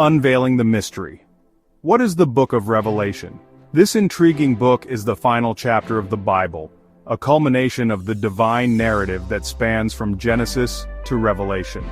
Unveiling the mystery. What is the Book of Revelation? This intriguing book is the final chapter of the Bible, a culmination of the divine narrative that spans from Genesis to Revelation.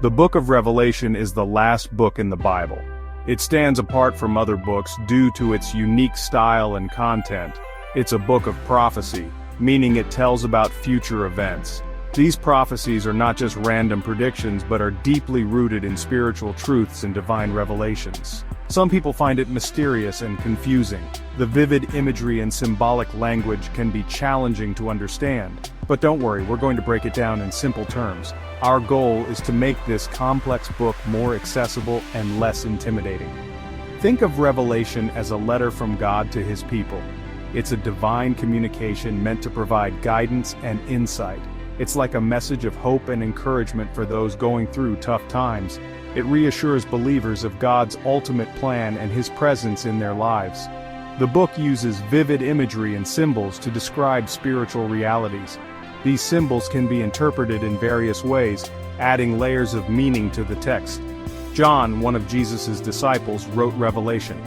The Book of Revelation is the last book in the Bible. It stands apart from other books due to its unique style and content. It's a book of prophecy, meaning it tells about future events. These prophecies are not just random predictions but are deeply rooted in spiritual truths and divine revelations. Some people find it mysterious and confusing. The vivid imagery and symbolic language can be challenging to understand. But don't worry, we're going to break it down in simple terms. Our goal is to make this complex book more accessible and less intimidating. Think of Revelation as a letter from God to His people. It's a divine communication meant to provide guidance and insight. It's like a message of hope and encouragement for those going through tough times. It reassures believers of God's ultimate plan and His presence in their lives. The book uses vivid imagery and symbols to describe spiritual realities. These symbols can be interpreted in various ways, adding layers of meaning to the text. John, one of Jesus' disciples, wrote Revelation.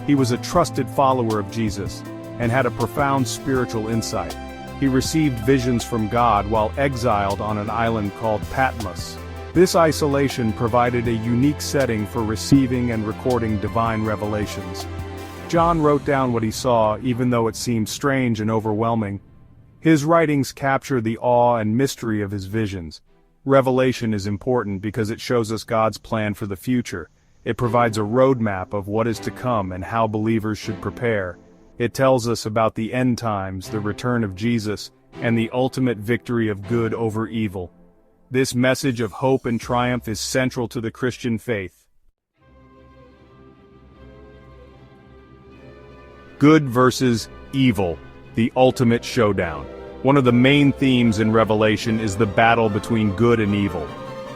He was a trusted follower of Jesus and had a profound spiritual insight. He received visions from God while exiled on an island called Patmos. This isolation provided a unique setting for receiving and recording divine revelations. John wrote down what he saw, even though it seemed strange and overwhelming. His writings capture the awe and mystery of his visions. Revelation is important because it shows us God's plan for the future. It provides a roadmap of what is to come and how believers should prepare. It tells us about the end times, the return of Jesus, and the ultimate victory of good over evil. This message of hope and triumph is central to the Christian faith. Good versus evil, the ultimate showdown. One of the main themes in Revelation is the battle between good and evil.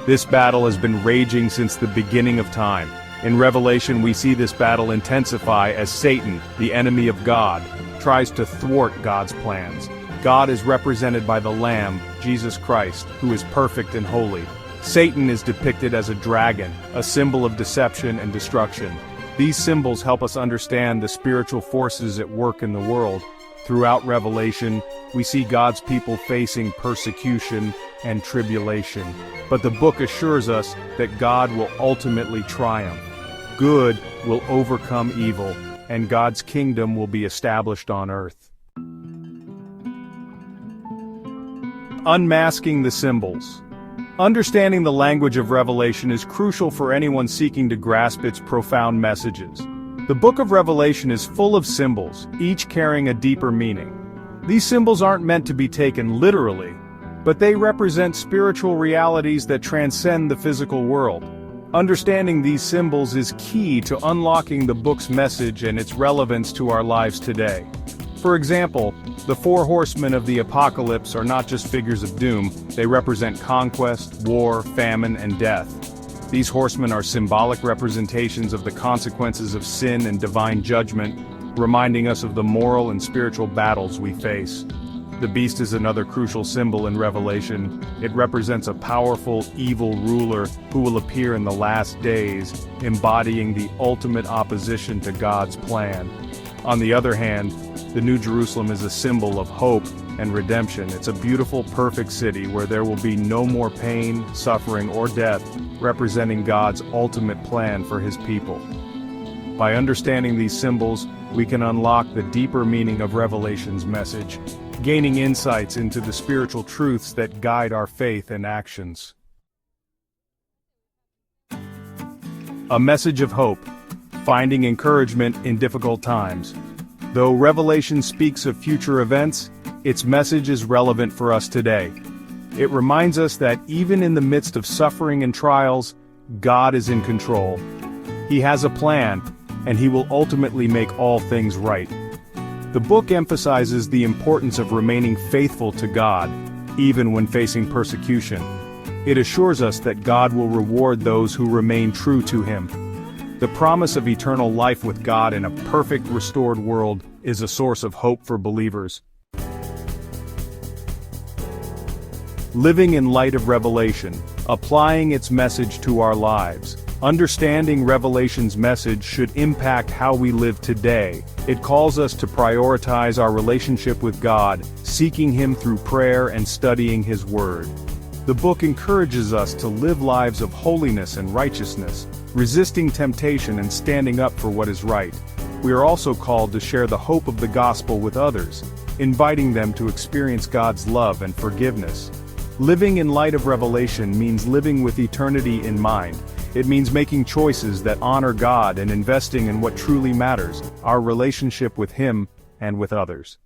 This battle has been raging since the beginning of time. In Revelation, we see this battle intensify as Satan, the enemy of God, tries to thwart God's plans. God is represented by the Lamb, Jesus Christ, who is perfect and holy. Satan is depicted as a dragon, a symbol of deception and destruction. These symbols help us understand the spiritual forces at work in the world. Throughout Revelation, we see God's people facing persecution and tribulation. But the book assures us that God will ultimately triumph. Good will overcome evil, and God's kingdom will be established on earth. Unmasking the symbols. Understanding the language of Revelation is crucial for anyone seeking to grasp its profound messages. The book of Revelation is full of symbols, each carrying a deeper meaning. These symbols aren't meant to be taken literally, but they represent spiritual realities that transcend the physical world. Understanding these symbols is key to unlocking the book's message and its relevance to our lives today. For example, the four horsemen of the apocalypse are not just figures of doom, they represent conquest, war, famine, and death. These horsemen are symbolic representations of the consequences of sin and divine judgment, reminding us of the moral and spiritual battles we face. The beast is another crucial symbol in Revelation. It represents a powerful, evil ruler who will appear in the last days, embodying the ultimate opposition to God's plan. On the other hand, the New Jerusalem is a symbol of hope and redemption. It's a beautiful, perfect city where there will be no more pain, suffering, or death, representing God's ultimate plan for His people. By understanding these symbols, we can unlock the deeper meaning of Revelation's message, gaining insights into the spiritual truths that guide our faith and actions. A message of hope, finding encouragement in difficult times. Though Revelation speaks of future events, its message is relevant for us today. It reminds us that even in the midst of suffering and trials, God is in control. He has a plan, and He will ultimately make all things right. The book emphasizes the importance of remaining faithful to God, even when facing persecution. It assures us that God will reward those who remain true to Him. The promise of eternal life with God in a perfect, restored world is a source of hope for believers. Living in light of Revelation, applying its message to our lives. Understanding Revelation's message should impact how we live today. It calls us to prioritize our relationship with God, seeking Him through prayer and studying His Word. The book encourages us to live lives of holiness and righteousness, resisting temptation and standing up for what is right. We are also called to share the hope of the gospel with others, inviting them to experience God's love and forgiveness. Living in light of Revelation means living with eternity in mind. It means making choices that honor God and investing in what truly matters, our relationship with Him and with others.